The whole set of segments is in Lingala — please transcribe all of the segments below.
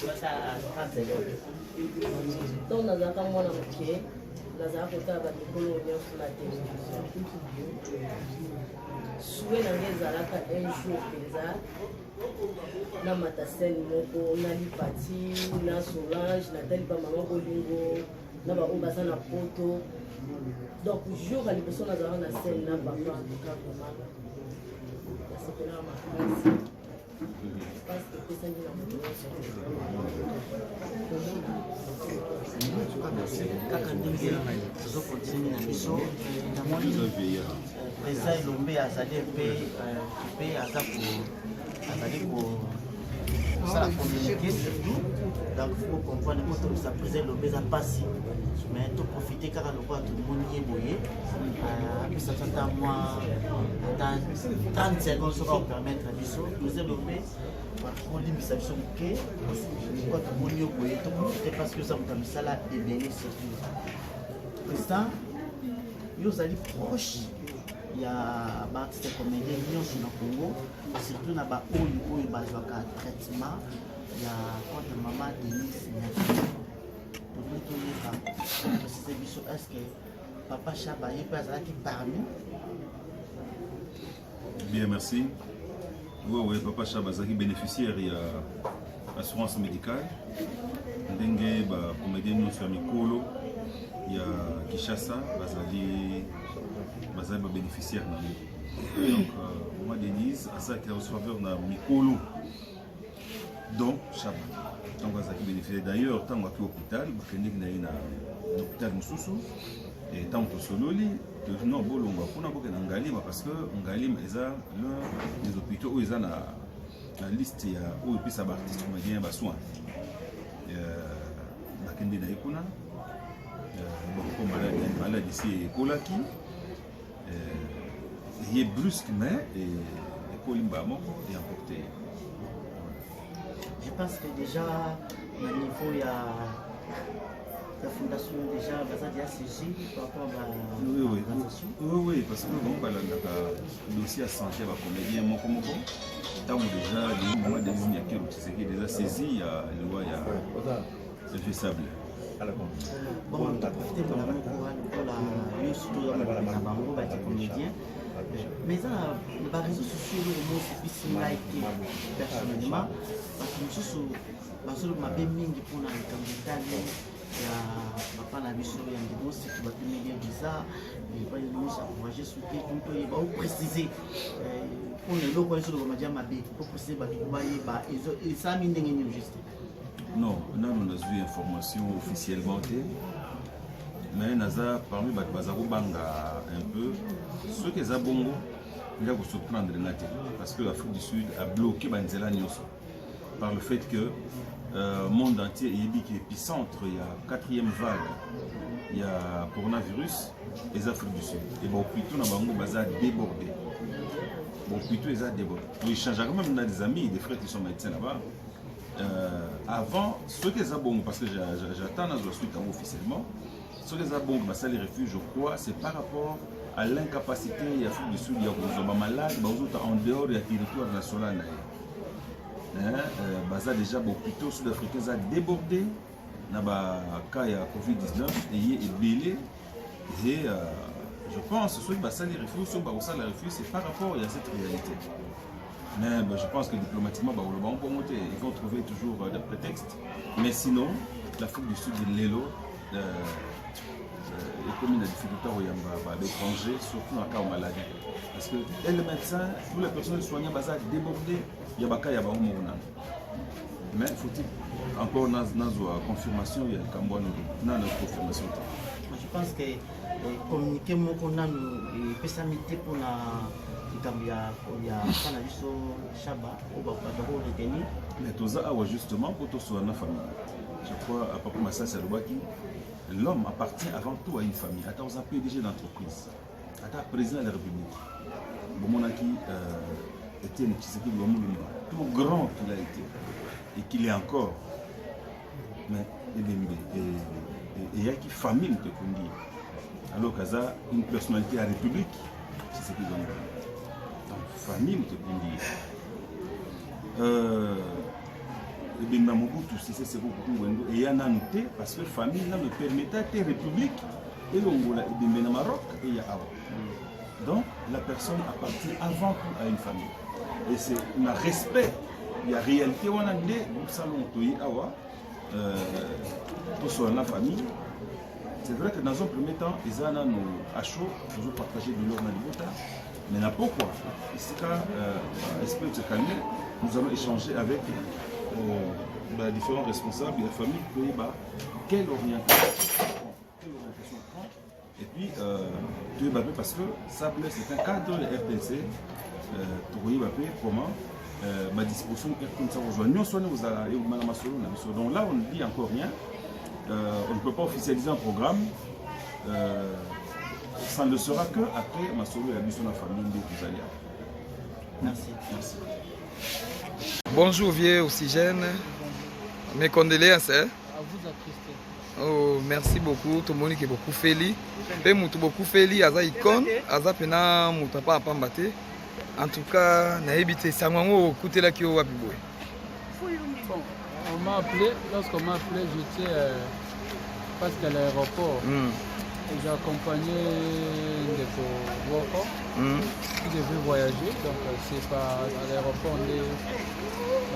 bata à 30 secondes. Donc dans un cas, moi, on a naza kotala mikolo nyonso na télévision souwe nange ezalaka un jour mpenza namata scène moko nali Pati na Solange natali pa mama bolingo na baoyo baza na poto donc jour ya liboso nazalaka na scène na papa kakomaka nasepelaka makasi parce que epesangi na moto kaka ndenge tozokontinue na biso namoni président Elombe azali mpe azali kosala communiqué surtout donc faut comprendre ko tokisa président Elombe eza mpasi mais toprofite kaka lokola tomoni ye boye apesa tata mwa ata 30 secondes soki akopermettre biso président Elombe olimbisa biso moke kwa tomoni yo boye toprofite parce que oza moto ya misala ebele surtout président yo ozali proche ya baartiste comédien nyonso na Congo surtout na baoyo bazwaka traitement ya contre mama Denise Nyaki tokoki toyeba précise biso est ce que papa Chaba ye mpe azalaki parmi. Bien, merci. Oui, papa Chaba azalaki bénéficiaire ya assurance médicale ndenge bacomédien nyonso ya mikolo ya Kinshasa bazali bénéficiaire na lui. Donc moi Denise azalaki receveur na mikolo donc Chaba donc azalaki bénéficiaire d'ailleurs ntango aki hôpital bakendeki na ye na hôpital mosusu et ntango tosololi non bolongwa mpona boke na Ngalima parce que Ngalima eza l'un des hôpitaux oyo eza na liste ya oyo epesa baartiste comédien ya basoin bakende na ye kuna bon maladie si ekolaki il est brusque mais ekolimba moko et emporté. Je pense que déjà au niveau il y a la fondation déjà bazali saisi par rapport à l'organisation. Oui, parce que bon balandaka dossier à santé ba comédien moko moko ntango déjà le moment des lignes qui ont déjà saisi ya loi ya faisable. Bon, on a profité pour la yo surtout na bango ba comédien. Mais ça, les réseaux sociaux, c'est plus like personnellement, parce que je suis ma belle mingi pour la candidate, ya papa na biso ya ndimo si tu vas tenir bien visa, il va nous encourager soutenir tout il va préciser pour les locaux sur le média mabé pour préciser ba ba et ça mine ngeni juste. Non, on a eu information officiellement mais naza parmi bazako banga un peu ceux qui ont bongo il y a surprendre parce que l'Afrique du Sud a bloqué Banzela Nyonso par le fait que le monde entier est épicentre, il y a 4e vague, il y a coronavirus et l'Afrique du Sud et bon plutôt na bango baza débordé. Bon plutôt ils ont débordé. Nous échangeons même dans des amis, des frères qui sont médecins là-bas. Avant ceux qui ont bongo parce que j'attends la suite officiellement. Ce que les abonds, les refuges, je crois, c'est par rapport à l'incapacité de l'Afrique du Sud, il y a des malades, en dehors du territoire national. Déjà, plutôt sud-africains ont débordé dans le cas de Covid-19 et il est belé. Et je pense que les refuges, c'est par rapport à cette réalité. Mais je pense que diplomatiquement, ils vont trouver toujours des prétextes. Mais sinon, l'Afrique du Sud, l'élo. Et comme il y a des difficultés à l'étranger, surtout dans le cas de maladie. Parce que les médecins, tous les personnes soignantes, sont débordées, il y a des cas de mais faut-il encore une confirmation, il y a une confirmation. Je pense que communiquer mon nous personnalité pour la cannabis Chaba au d'abord retenir. Mais tout ça justement pour tout soigner la famille. Je crois à propos de Massa Salobaki. L'homme appartient avant tout à une famille. Attends, on a PDG d'entreprise. Attends, président de la République. Bomonaki était tout grand qu'il a été et qu'il est encore. Mais il y a qui famille te conduit. Alors qu'il y a une personnalité à la République, c'est ce qu'ils ont dit. Donc, famille te conduit. ebemba Mobutu Sese Seko Ngwendo et ya nanu te parce que famille nanu permettait te république et l'ongola ebembe na Maroc et ya awa. Donc la personne appartient avant tout à une famille et c'est un respect, il y a réalité wana nde salon toyi awa pour sur la famille. C'est vrai que dans un premier temps ils ont nous à chaud nous partager de l'or na libota. Mais pourquoi ici quand esprit de se calmer, nous allons échanger avec différents responsables de la famille pour voir quelle orientation prend. Et puis parce que ça c'est un cadre de RTC pour voir comment ma disposition est comme ça rejoindre. Donc là on ne dit encore rien. On ne peut pas officialiser un programme. Ça ne sera que après ma solo et la mission de la famille de Kuzalia. Merci. Merci. Bonjour vieux Oxygène. Mes condoléances. Hein? À vous attester. Oh, merci beaucoup. Tout le monde qui est beaucoup féli. Et moi, beaucoup féli. Aza icône. Aza pena mutapa apambate. En tout cas, na habité Sangwango côté là qui au Wapiboué. Bon, on m'a appelé. Lorsqu'on m'a appelé, j'étais parce qu'à l'aéroport. J'ai accompagné Ndeko Woko qui devait voyager. Donc c'est pas à l'aéroport on est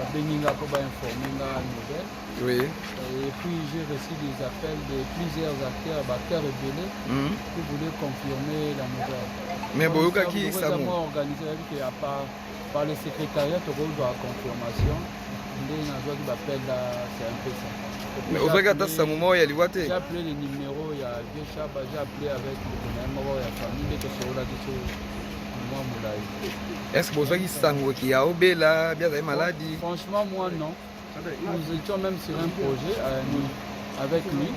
Beninga pour informer la nouvelle. Oui. Et puis j'ai reçu des appels de plusieurs acteurs rebellés qui voulaient confirmer la nouvelle. Mais Boyoka qui ça m'a organisé par le secrétariat de la confirmation. C'est un peu ça. Mais au fait que ça moment il y a j'ai appelé les numéros, il y a vieux Chaba, j'ai appelé avec le numéro de la famille de Tosola qui sont moi Moulay. Est-ce que vous avez dit qu'il y a obé là, bien des maladies? Franchement, moi non. Nous étions même sur un projet avec lui.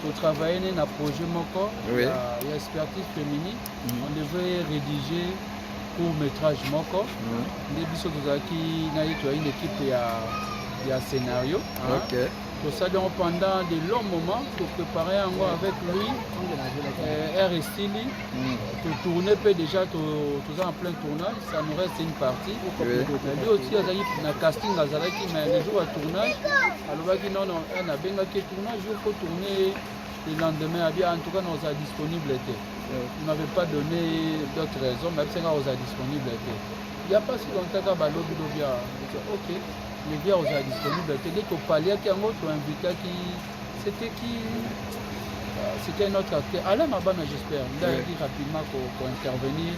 Pour travailler dans un projet Moko, il y a expertise féminine. On devait rédiger court-métrage Moko. Nous avons une équipe il y a scénario. Pour ça, donc, pendant de longs moments, pour préparer un mois avec lui, RSTili, pour tourner déjà, tout ça en plein tournage, ça nous reste une partie. Lui aussi, il y a un casting, mais les jours à tournage, alors non, on a bien que tournage, il faut tourner le lendemain, en tout cas, nous sommes disponibles. Il ne m'avait pas donné d'autres raisons, mais nous sommes disponibles. Il n'y a pas si longtemps qu'à Balobi, ok. Les biens aux disponibles, dès qu'on parlait qu'il y a un autre invité c'était un autre acteur. Alain Mabana, j'espère. Il a dit rapidement pour intervenir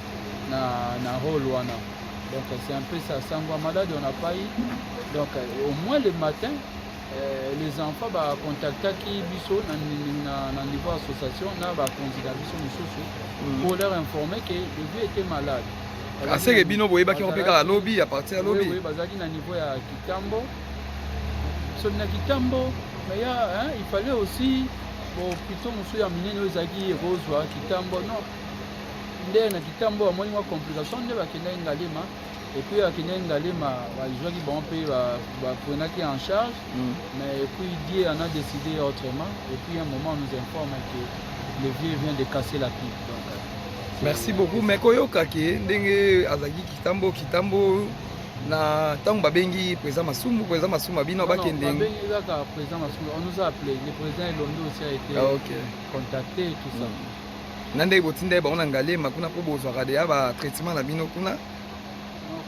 dans le rôle. Donc c'est un peu ça. Sans voix malade, on n'a pas eu. Donc au moins le matin, les enfants vont contacter qui sont dans le niveau association, pour leur informer que le vieux était malade. Assez que bino boyeba qui repéka la lobby à partir de la lobby. Oui, bazaki na niveau ya Kitambo. So na Kitambo, mais il fallait aussi plutôt monsieur ya minene ozaki rozwa Kitambo non. Ndé na Kitambo amoni wa complication nde bakenda ngalema et puis akenda ngalema ba joki bon pe ba prenaki en charge mais puis Dieu en a décidé autrement et puis à un moment on nous informe que le vieux vient de casser la pipe. Donc merci beaucoup. Mais koyoka ke ndenge azaki kitambo na tango babengi président Masumu abino bakende. Babengi kaka président Masumu, on nous a appelé, le président Elondo aussi a été contacté et tout ça. Nande botinda ba ona ngalema kuna po bozwa kade aba traitement na bino kuna.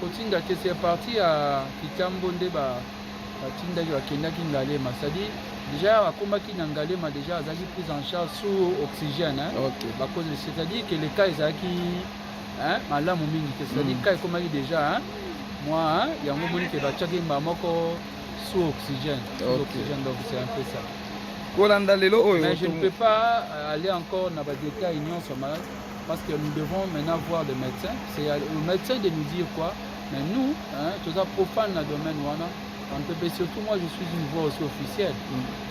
Kotinda que c'est parti à Kitambo nde ba tinda ki bakenda ki ngalema, c'est-à-dire déjà à Kombaki Nangalema déjà a été pris en charge sous oxygène. C'est-à-dire que les cas qui malamu mingi, c'est-à-dire que comme déjà moi il y a un moment que va checker mamoko sous oxygène. Donc c'est un peu ça. Mais je ne peux pas aller encore dans les détails sur malade parce que nous devons maintenant voir le médecin. C'est au médecin de nous dire quoi. Mais nous, tout ça profane dans le domaine surtout moi je suis une voix aussi officielle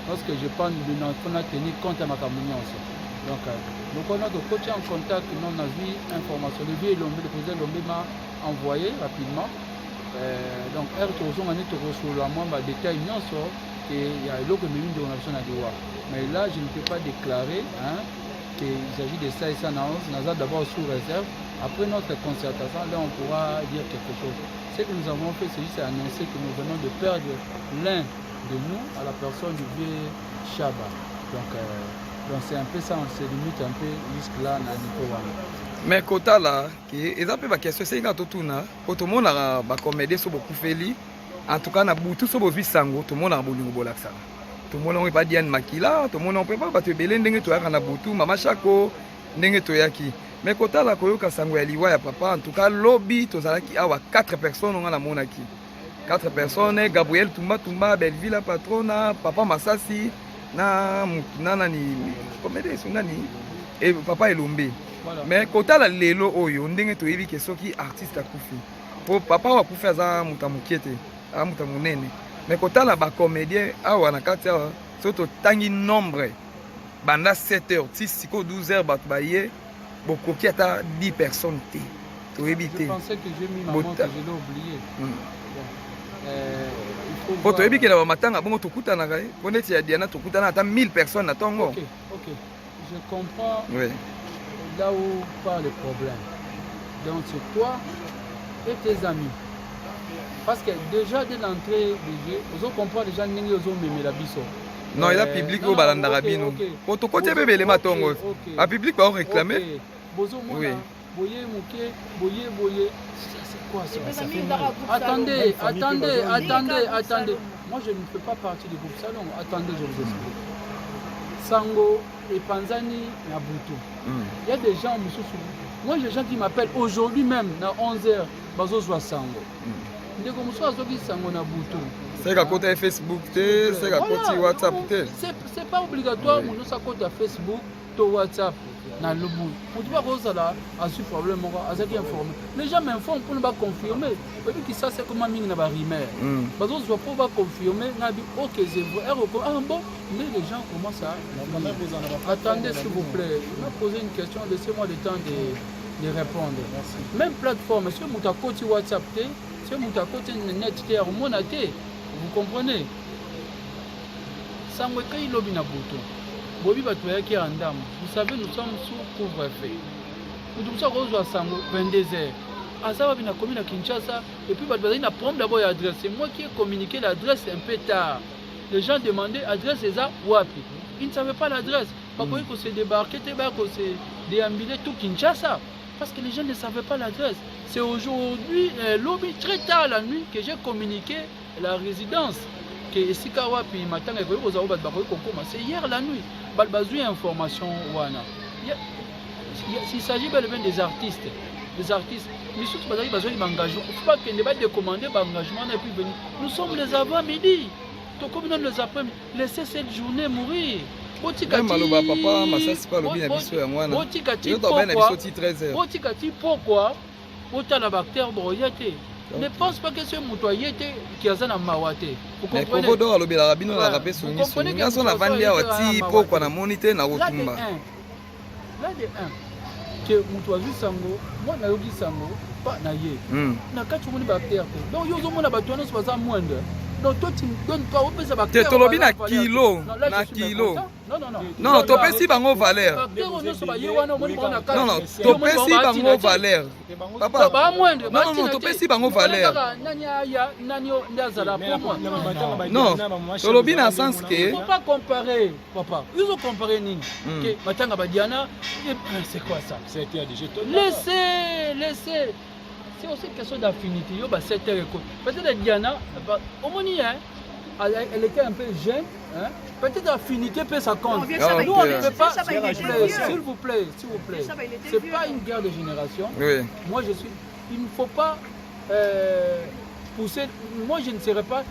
parce que je parle de notre tenir compte à ma communion. Donc on a de côté en contact, on a vu information. Le président Lombe m'a envoyé rapidement. Donc on est sur la moindre détail il y a l'autre milieu de l'organisation à Diwa. Mais là je ne peux pas déclarer qu'il s'agit de ça et ça. On a d'abord sous réserve. Après notre concertation, là on pourra dire quelque chose. Ce que nous avons fait, c'est juste annoncer que nous venons de perdre l'un de nous à la personne du vieux Chaba. Donc c'est un peu ça, on se limite un peu jusque-là dans Nico Wana. Mais kota là, et ça peut pas question, c'est quand tout na, tout le monde a comédie sur beaucoup feli. En tout cas, na boutou sur beaucoup sango, tout le monde a bolingo bolaksa. Tout le monde n'a pas dit Anne Makila, tout le monde n'a pas battu belé ndenge to yaka na boutou, mama chako ndenge to yaki. Mais kota la koyoka sango ya liwa ya papa, en tout cas lobby to zalaki awa 4 personnes on a monaki. 4 personnes, Gabriel Tumba, Belleville patrona, papa Masasi, na nani comédie sur nani et papa Elombe. Voilà. Mais kota la lelo oyo ndenge to yebi ke soki artiste akufi. Po papa wa kufa za mutamukiete, mutamunene. Mais kota la ba comédien awa na kati awa soto tangi nombre banda 7h, 6 12 heures bat baye bokoki ata 10 personnes té. To yebi té. Je pensais que j'ai mis ma montre, je l'ai oublié. Po to yebi ke na matanga bongo tokutana kai. Poneti ya Diana tokutana ata 1000 personnes na tongo. OK. Je comprends. Oui. Là où part le problème. Donc c'est toi et tes amis. Parce que déjà dès l'entrée du jeu, vous comprenez déjà que vous avez la biso. Non, il y a public au balanda rabino. Pour tout côté bébé les matongos. A public va réclamer. Bozo mona, boye muke, boye. C'est quoi ça? Ça fait mal. Attendez. Moi je ne fais pas partie du groupe Salon. Attendez, je vous explique. Sango et Panzani Nabutu. Il y a des gens, moi j'ai des gens qui m'appellent aujourd'hui même, à 11h, Bazo Joa Sango. C'est à côté Facebook, c'est à côté WhatsApp. C'est pas obligatoire, nous sommes à côté Facebook, WhatsApp. Dans le bout. Pour dire que ça a su problème, les gens m'informent pour ne pas confirmer. Et puis ça c'est comme un ming na ba rumeur. Parce que je dois pas confirmer, n'a dit OK, c'est vrai. Ah bon, mais les gens commencent à attendez s'il vous plaît. Il m'a posé une question, laissez-moi le temps de répondre. Merci. Même plateforme, si vous avez côté WhatsApp, si vous avez côté net, vous comprenez? Ça me caille lobby na bouton. Bobi Batoya qui est en dame. Vous savez, nous sommes sous couvre-feu. Nous sommes à 22h. À ça, on a commis à Kinshasa. Et puis, il a promis d'abord l'adresse. C'est moi qui ai communiqué l'adresse un peu tard. Les gens demandaient l'adresse et ça, Wapi. Ils ne savaient pas l'adresse. Pas qu'on s'est débarqué, qu'on s'est déambulé tout Kinshasa. Parce que les gens ne savaient pas l'adresse. C'est aujourd'hui, lobby, très tard la nuit, que j'ai communiqué la résidence. C'est hier la nuit. Il y a information. Il s'agit bel et bien des artistes. Les artistes. Mais surtout, il y a besoin d'engagement. Il ne faut pas qu'il y ait de commander l'engagement et puis venir. Nous sommes les avant-midi. Donc, comme nous les après-midi, laissez cette journée mourir. Pourquoi ne pense pas que c'est Moutoyé qui a un mawate. Vous comprenez? Là de 1. Que Moutoyé Sango, moi Nayogi Sango, pas Naye. Na kati moni bactère. Donc yo zo mona batono so za moindre. Donc toi tu donnes pas au pesa bactère. Tu lobi na kilo, na kilo. Non, tu pesi bango valeur. Non, tu pesi bango valeur. Papa, ba moindre. Non, tu pesi bango valeur. Non, tu lobi na sens que faut pas comparer, papa. Ils ont comparé nini. Que Matanga Badiana, c'est quoi ça? C'était déjà laissez. C'est aussi une question d'affinité. Il y a 7 heures. Peut-être Diana, au moins, elle était un peu jeune. Hein? Peut-être affinité peut ça compte. Nous, on ne peut pas. S'il vous plaît. Ce n'est pas une guerre de génération. Oui. Moi, il ne faut pas pousser. Moi, je ne serai pas.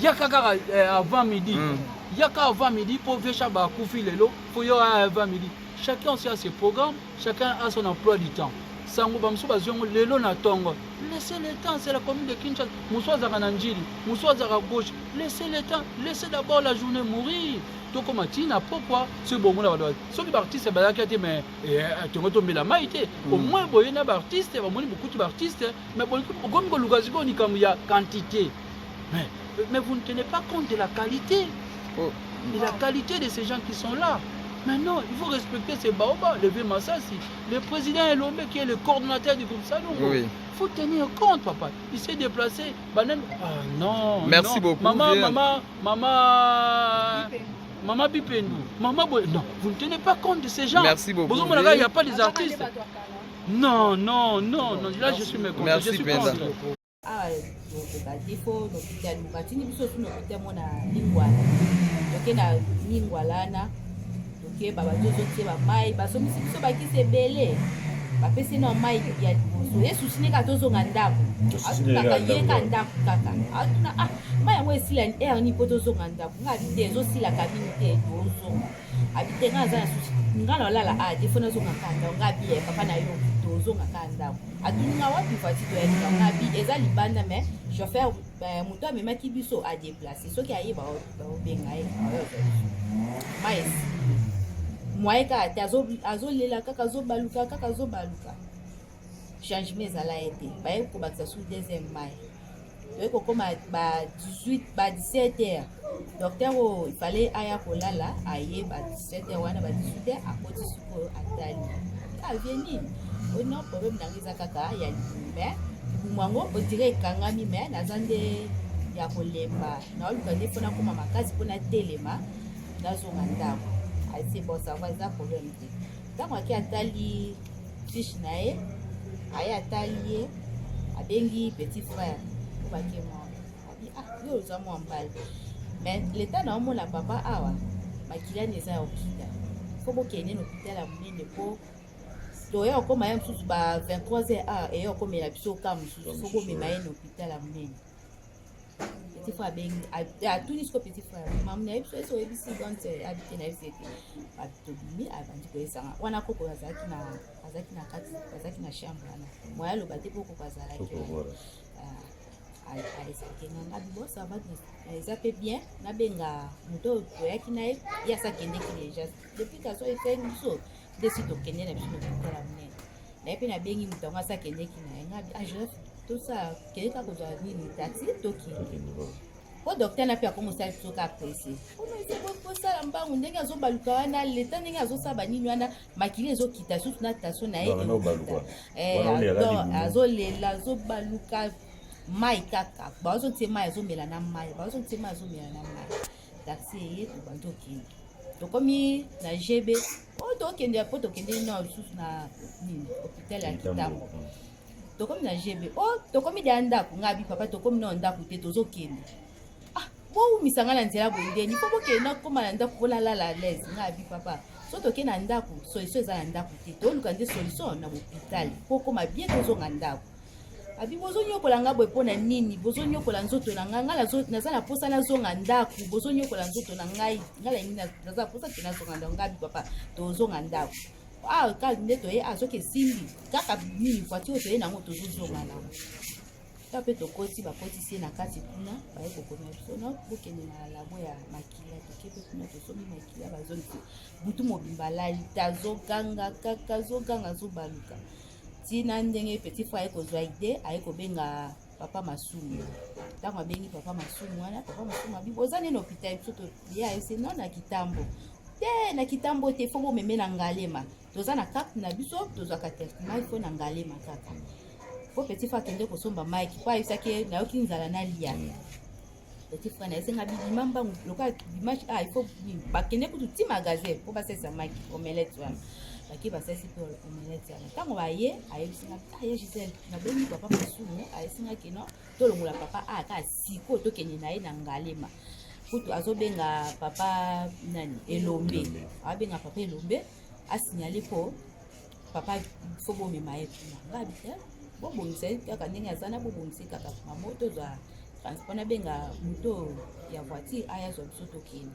Yakaka avant midi. Yaka avant midi pour faire Chaba Koufi Lelo. Pour y avoir avant midi. Chacun a ses programmes. Chacun a son emploi du temps. Sango bamsu bazongo lelo na tongo. Laissez le temps, c'est la commune de Kinshasa. Moussoua Zarananjili, Moussoua Zara gauche. Laissez le temps, laissez d'abord la journée mourir. Donc Matina, pourquoi ce bon monde va ceux qui artistes bah qui a été mais tu vas tomber la maïté. Au moins boyena artiste, va moni beaucoup d'artistes, mais comme ko lugaziko ni comme il y a quantité. Mais vous ne tenez pas compte de la qualité. De la qualité de ces gens qui sont là. Maintenant, il faut respecter ces baobas, lever Massassi. Le président Elombe qui est le coordonnateur du groupe Salongo. Oui. Il faut tenir compte, papa. Il s'est déplacé. Banane. Ah non. Merci non. beaucoup. Maman Bipendou. Maman Boy. Non, vous ne tenez pas compte de ces gens. Merci beaucoup. Il n'y a pas des artistes. Non. Là, je suis mécontent. Merci, je suis Penda. contre. Ah, défaut l'hôpital mukatini biso tuna hôpital mona lingwana toke na lingwala na toke baba zozo tie ba mai basomisi biso bakisi ebele bapesi na mai ya liboso yesu sine ka tozonga ndako atuna ye ka ndako kaka atuna mai yango esila air ni po tozonga ndako ngabi te ezosila kabini te tozonga abite nga za na susi nga na lala defo nazonga kanda ngabi ye papa na yo tozonga kanda atuninga wapi fati to ya ngabi eza libanda mais chauffeur moto amemaki biso a déplacer soki ayeba obenga ye mais moye kaka te azolela kaka azobaluka changement ezala ye te baye kobakisa sur deuxième mai toye kokoma ba 17 heures docteur oyo ifale aya kolala aye ba 17 heures wana ba 18 heures akoti sikoyo atali avie nini ono problème nango eza kaka ya libume libumu yango odire ekangami me naza nde ya kolemba naoluka nde mpona koma makasi mpona telema nazonga ndako asi bon sava eza problème te ntango ake atali fiche na ye aye atali ye abengi petit frère po bake mwa abi yo oza mwa mbali mais leta na omona papa awa makiliani eza ya okita fo bokende na hôpital ya monene po toya okoma ye mosusu ba 23 heures eya okomela biso oka mosusu fo bomema ye na hôpital ya monene petit frère abengi atuni siko petit frère mamu na ye biso esi oyebisi donte abite na ye biso ete tobimi abandi koyesanga wana koko azalaki na chambre wana moya aloba te mpo koko azalaki aesakenganga bibosa eza mpe bien nabenga moto toyaki na ye ye asakendeki deja depuis kaso efengi biso nde si tokende na biso na hôpital ya monene na ye mpe nabengi moto yango asakendeki na ye ngabi joseph tosala kende kaka kozwa nini taxi tokende po docteur na mpe akomosala biso ka presse kosala mbangu ndenge azobaluka wana leta ndenge azosala banini wana makili ezokita susu na tension na ye azolela azobaluka mai kaka bazotie mai azomela na mai taxi eye tobandi okende tokomi na gb o tokende po tokende na lisusu na nini hôpital ya kitambo tokomi na gb o tokomi dia ndako ngabi papa tokomi na ndako te tozokende bowumisa nga na nzela boye ndeni po bokende nakoma na ndako bolalala lese ngabi papa so tokende na ndako solution eza na ndako te toluka nde solution na hôpital po koma bien tozonga ndako abi bozonyokola nga boye mpona nini bozonyokola nzoto na nga naza na posa nazonga ndako bozonyokola nzoto na ngai ngala nini naza na posa te nazonga ndako ngabi papa tozonga ndako kaka nde toye soki esimbi kaka nini voiture toye nango tozozonga nango ta mpe tokoti bakotisi ye na kati kuna baye kokoma biso no bokende na labo ya makila tokepe kuna tosomi makila bazongi te butu mobimba lali tazoganga kaka azoganga azobaluka tina ndenge petit frère aye kozwa ide aye kobenga papa masumu ntango abengi papa masumu wana papa masumu abi boza nini hôpital biso toya ese no na kitambo te na kitambo te fo bomeme na ngalema toza na carte na biso tozwaka traitement ifo na ngalema kaka po petit frère akende kosomba maiki po ayebisaki nayoki nzala nalia petit frère nayesenga bidima mbangu loka dimanche ifo bakende kutu ti magasin po basalisa maiki omelette wana baki basalisi mpe omelette wana ntango baye ayebisinga ye gisele nabengi papa masumu ayesingaki no tolongola papa aka siko tokende na ye na ngalema kutu azobenga papa nani elombe abenga papa elombe asignale po papa fo bomema ye kuna ngabi te bobongisa kaka ndenge aza na bobongisi kaka mamo tozwa transport nabenga moto ya voiture ayazwa biso tokende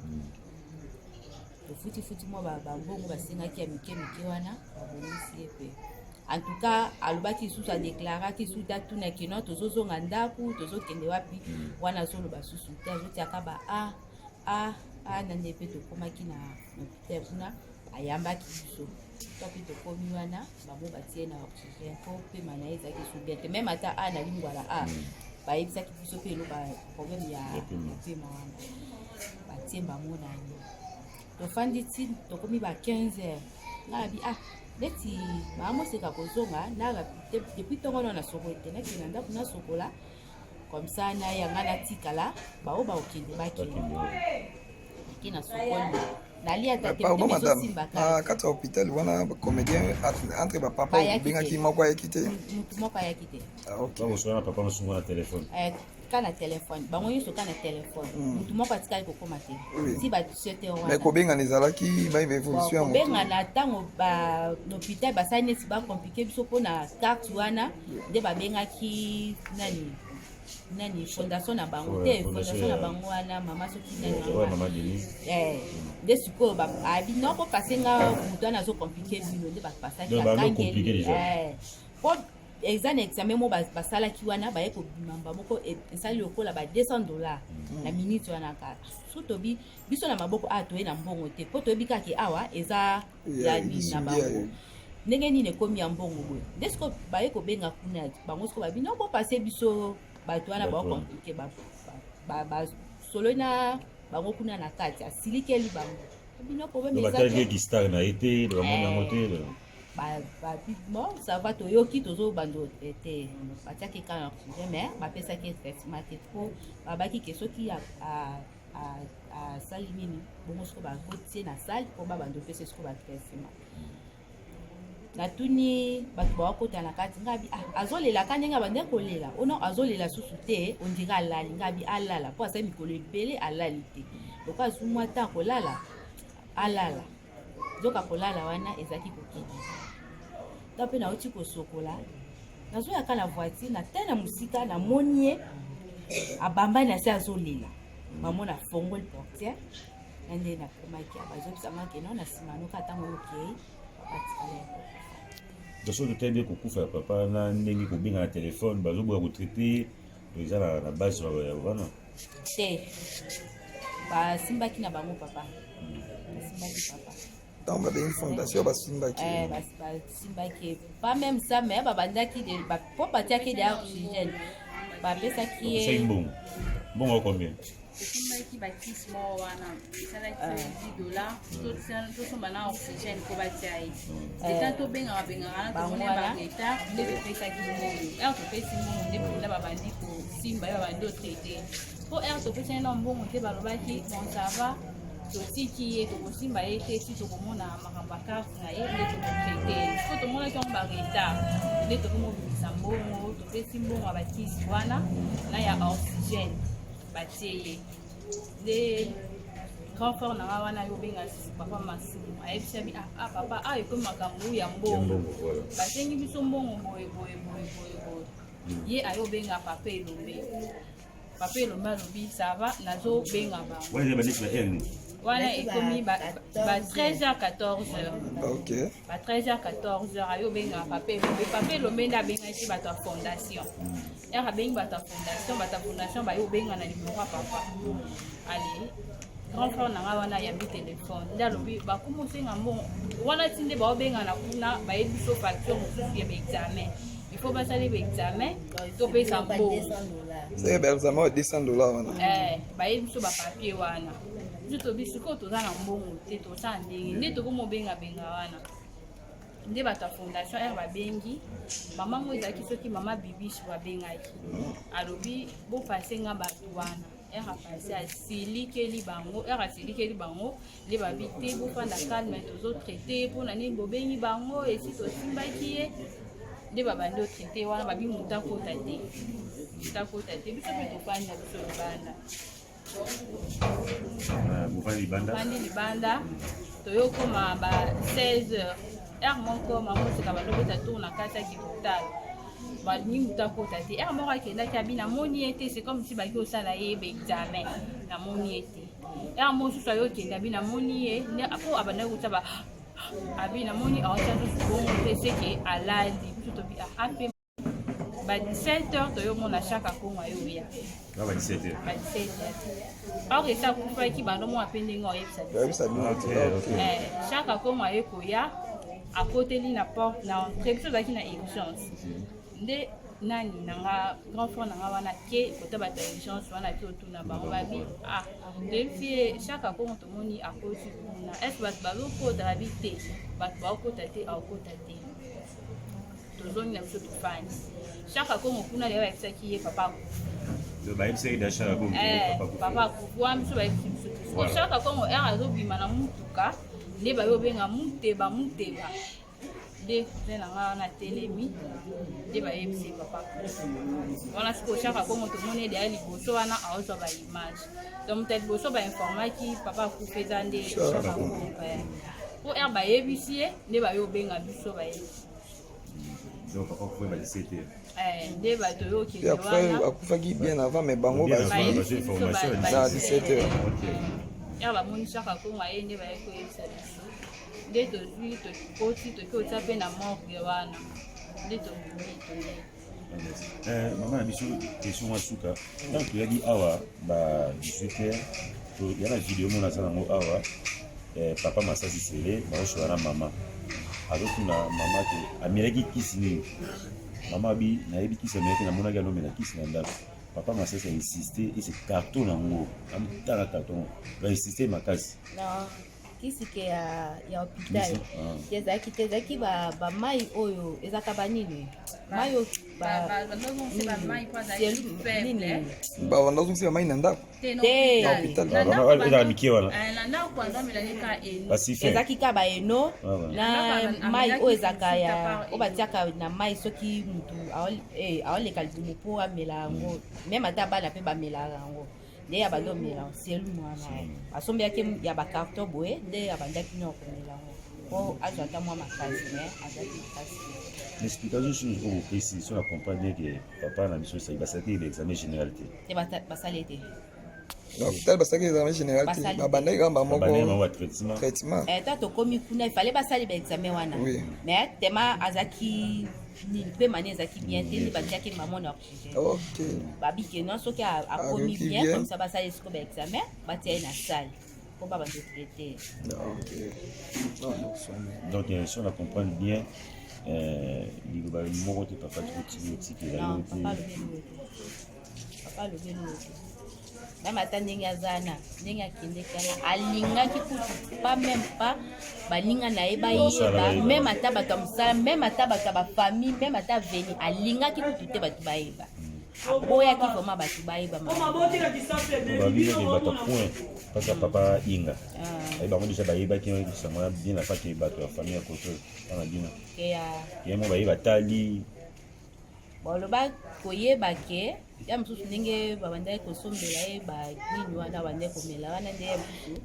tofuti mwa bambongo basengaki ya mike wana babongisi ye mpe en tout cas alobaki lisusu adeklaraki susu atunaki no tozozonga ndako tozokende wapi wana azoloba susu te azotiaka ba na nde mpe tokomaki na hôpital kuna ayambaki biso topi tokomi wana bango batie na oxygène po pema na ye ezalaki subien te meme ata na lingwala bayebisaki biso mpe eloba problème ya pema wana batie bango na ye tofandi ti tokomi ba 15h nga bi neti maamoseka kozonga naka depuis ntongo na soko ete nakende na ndako nasokola comme ça nayanga natikala bao baokende bakende ake na sokoli nalia tate na kati ya hôpital wana comédien entre bapapa obengaki moko ayaki te mutu moko ayaki te papa mosungo na telefone ka na telefone bango nyonso ka na telefone mutu moko atikali kokóma te ti ba 17h wana mais kobengana ezalaki baiba évolution ya motu kobengana ntango na hôpital basali neti bacomplike biso mpona carte wana nde babengaki nani fondation na bango te fondation na bango wana mama soki nani nde sikoyo abi noko pase nga motu wana azokomplike bino nde bapasaki akangeli po eza na examen mo basalaki wana baye kobimamba moko esali lokola ba $200 na minute wana kaka so tobi biso na maboko toye na mbongo te po toyebi kaka awa eza lali na bango ndenge nini ekomi ya mbongo boye nde siko baye kobenga kuna bango siko babi no bopase biso bato wana baokomplike basoloi na bango kuna na kati asilikeli bango binokobemestar na ete bamoni yango te bon ça va toyoki tozobando te batiaki ka na oxygène mais bapesaki traitement te po babaki ke soki asali nini bongo siko bakotie na sale po babando pese siko batraitement natuni bato bawakota na kati ngabi azolela ka ndenge bande kolela ono azolela susu te ondira alali ngabi alala po asali mikolo ebele alali te loko azumwa ta kolala alala zoka kolala wana ezaki kokende ta mpe nauti kosokola nazoyaka na voiture na te na mosika namoni ye abambani na se azolela mamona fongoli portière nande nakomaki bazobisamaki no na nsima noka ntango okei bapatikala doso totebi kokufa ya papa na ndenge kobenga na telefone bazoboya kotraite eza na base ya wana te basimbaki na bango papa basimbaki papa ntango babengi fondation basimbaki basimbaki pas même ça mais babandaki po batiaki de oxygène bapesaki ye mbongo combien tokumbaki bakisi moko wana esalaki $10 tosomba na oxygène po batia ye eta tobengaka na tomone baretard nde topesaki mbongo ere topesi mbongo nde mpona babandi kosimba ye babandi otraite po ere topesaki na mbongo te balobaki monsava totiki ye tokosimba ye te si tokomona makambo ya karte na ye nde tokotraite po tomonaki yango baretard nde tokomobimisa mbongo topesi mbongo ya bakisi wana na ya oxygène batie ye nde grand frère na nga wana yobenga papa masimu ayebisa bi papa ekomi makambo ya mbongo basengi biso mbongo boye ye ayobenga papa elombe alobi sava nazobenga bango wana ekomi ba 13h 14h ba 13h 14h ayobenga papa elombe nde abengaki bato ya fondation ere abengi bato ya fondation bayobenga na nimero ya papa ale grand frère na nga wana yambi telefone nde alobi bakoma osenga mbongo wana ti nde baobengana kuna bayebi biso facture mosusu ya baexamen ifo basali baexamen topesa mbongo baexamen ya $200 wana bayebi biso bapapie wana biso tobi sikoyo toza na mbongo te tosala ndenge nde tokomobengabenga wana nde bato ya fondation ere babengi mama ngo ezalaki soki mama bibishi babengaki alobi bopase nga bato wana ere apase asilikeli bango nde babi te bofanda calme tozotraite mpona nini bobengi bango esi tosimbaki ye nde babandi otraite wana babi moto akota te biso mpe tofanda biso libanda toyokoma ba 16h ere moko mamoseka balobeta tour na kati ya kipotal balingi moto akota te ere moko akendaki abi namoni ye te c'est comme si baki osala ye baexamen namoni ye te ere mosusu ayokende abi namoni ye po abandaki kota abi namoni aotia susu bongo te seke alali biso tobi ape ba 17h toyomona chaque akongo ayoya ba 17h or esa kufaki bandomo apendenge oyebisa chaque akongo ayekoya akoteli na porte na entrée biso ezalaki na urgence nde nani nanga grand frère nanga wana ke kota ba intelligence wana ke otuna bango babi ah depuis chaque fois to moni akoti kuna est bat bazo ko da habité bat ba ko tate au ko tate to zone na biso to fani chaque fois kuna le wa ki papa le baïb c'est d'achat ko papa ko wa biso ba biso chaque fois era azo bima na mutuka ne ba yo benga muteba de nanga na telemi de ba yebisi papa wana siko chaka ko moto mone de ali boso wana aozo ba image donc peut-être boso ba informaki papa ku fezande chaka ko po er ba yebisi de ba yo benga biso ba yebisi donc papa ko ba c'était de ba to yo ki wana akufaki bien avant mais bango ba information à 17h er ba moni chaka ko ngaye de ba ko yebisa de to lui to koti to ko tape na morgue wana de to maman biso question masuka tant que yaki awa ba 18h to yana vidéo mona sana ngo awa papa Masasi Sele ba oshwana mama azotuna mama ke amiraki kisini mama bi na yebi kisi amiraki na mona ga no mena kisi na ndako papa Masasi a insisté et c'est carton nango am tala carton ba insisté makasi kisi ke ya hôpital tezaki ba mai oyo ezaka banini mai oyo bavanda zokisa mai na ndako na hôpital ezaka mike wana ezaki ka baeno na mai oyo ezaka ya oyo batiaka na mai soki mutu aoleka libumu mpo amela yango meme ata bana mpe bamelaka yango nde ya badomela selumu wana asombiaki ya bacarton boye nde abandaki no komela yango po azwa ata mwa makasi me azaki makasi l'explication sur au précis sur la compagnie que papa na biso ça basaki l'examen général te basali te hôpital basaki examen général te babandaki kamba moko traitement ta tokomi kuna ifale basali baexamen wana mais tema azaki mpe mani ezaki bien te nde batiaki mamo na oxygène babike non soki akomi bien comme ça basali esiko baexamen batia ye na salle mpo babando traité donc si on la comprend bien liloba moko te papa tikela yo te papa alobi eloko te meme ata ndenge azana ndenge akendeki wana alingaki kutu pa meme pa baninga na ye bayeba meme ata bato ya mosala meme ata bato ya bafamille meme ata veni alingaki kutu te bato bayeba aboyaki vraimen bato bayeba babinoke bato point mpaka papa inga bango deja bayebaki sango bien apaki bato ya famille ya koto mpana bino yemo bayeba tali baloba koyeba ke ya mosusu ndenge babandaki kosombela ye banini wana bandaki komela wana nde ya mosusu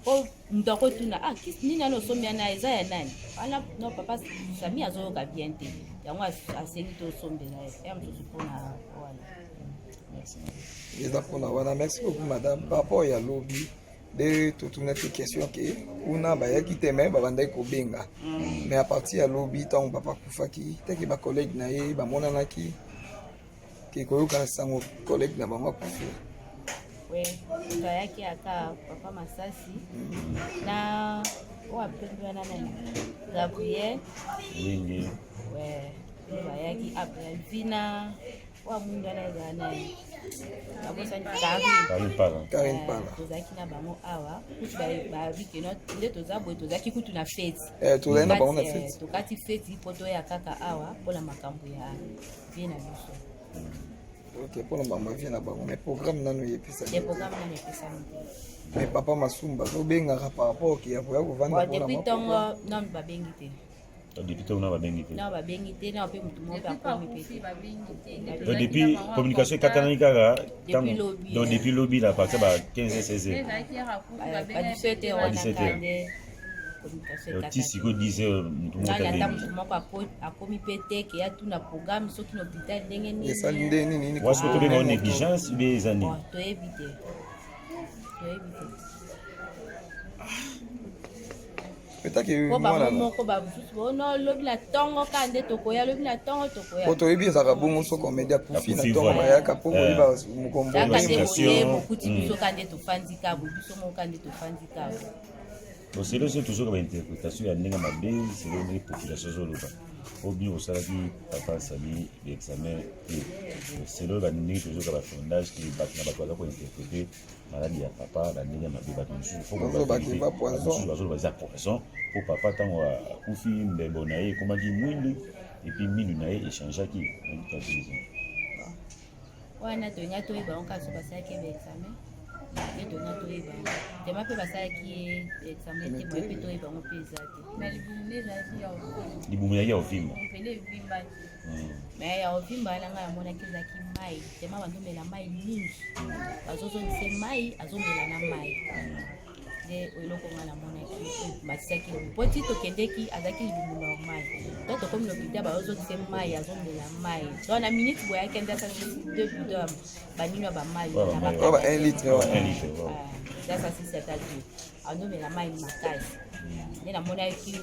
po moto akotuna nini ani osombi wana eza ya nani wana no papa sami azoyoka bien te yango asengi te osombela ye ya mosusu mpona wana eza mpona wana merci beaucoup madame par rapport ya lobi nde totuna te question ke kuna bayaki te me babandaki kobenga mais à partir ya lobi ntango papa akufaki teke bacollègue na ye bamonanaki ke koyokana sango collègue na bango akufi moto ayaki aka papa Masasi na oyo apembi wana nani Gabriel bayaki Alvina oyo amundu wana ezala naye abosani Karine Pala tozalaki na bango awa kutu babiki nde toza boye tozalaki kutu na feti tozali na bango na feti tokati feti mpo toya kaka awa mpona makambo ya vie na biso mpona bango vie na bango mais programme nano yepesami mais papa Masumba tobengaka par rapport ke ya koya kovanda depuis ntongo nano babengi te depuis ntongo na babengi te na babengi te na mpe motu moko akomi mpe donc depuis communication ekatanaki kaka donc depuis lobi na partir ba 15 16h ti siko 10h motu moko akomi mpe te ke atuna programme soki na hôpital ndenge nini esali nde nini wasi tobenga négligence ube eza nini toyebi te petake bango moko bamosusu no lobi na ntongo ka nde tokoya lobi na ntongo tokoya po toyebi ezalaka bongo so comédie akufi na ntongo bayaka mpo koyeba mokomboye mokuti biso ka nde tofandi kabo biso moko ka nde tofandi kabo selo so toujours bainterprétation ya ndenge mabe selo ndenge population ezoloba au bien osalaki papa asali l'examen te selo bandenge tozoka bafondage te bato na bato baza kointerprete maladi ya papa na ndenge ya mabe bato mosusu bazoloba eza poison po papa ntango akufi ndembo na ye ekomaki mwindu epuis mindu na ye echangeaki wana tolinga toyeba ngo kasi basalaki ebe examen ye tolinga toyeba ngo tema mpe basalaki ye examen te moye mpe toyeba ngo mpe eza te libumu yaki ya ovimba me ya ovimba wana ngai namonaki ezalaki mai tema bazomela mai mingi bazozongisa mai azomela na mai nde eloko ngai namonaki batisaki po ti tokendeki azalaki libumu normal to tokomi lopita bazozongisa mai azomela mai so na minute boye akende asali 2 bidon banini ya bamai na 1 litre sasa sisi atatu azomela mai makasi nde namonaki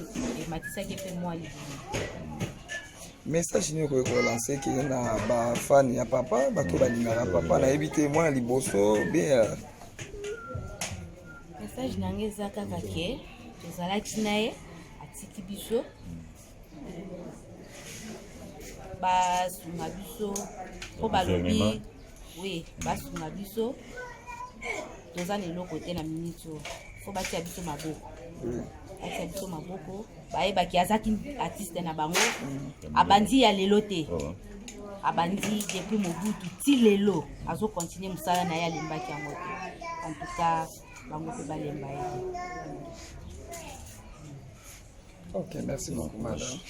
ematisaki mpe mwa libumu message nini okoki kolanse ke na bafani ya papa bato balingaka papa nayebi te mwana liboso bien message nange eza kaka ke tozalaki na ye atiki biso basunga biso mpo balobi we basunga biso toza na eloko te na minute oyo mpo batia biso maboko batia biso maboko bayebaki azaki artiste na bango abandi ya lelo te abandi depuis mobutu ti lelo azokontinue mosala na ye alembaki yango te en tout cas bango mpe balemba ye te. Ok, merci beaucoup madame.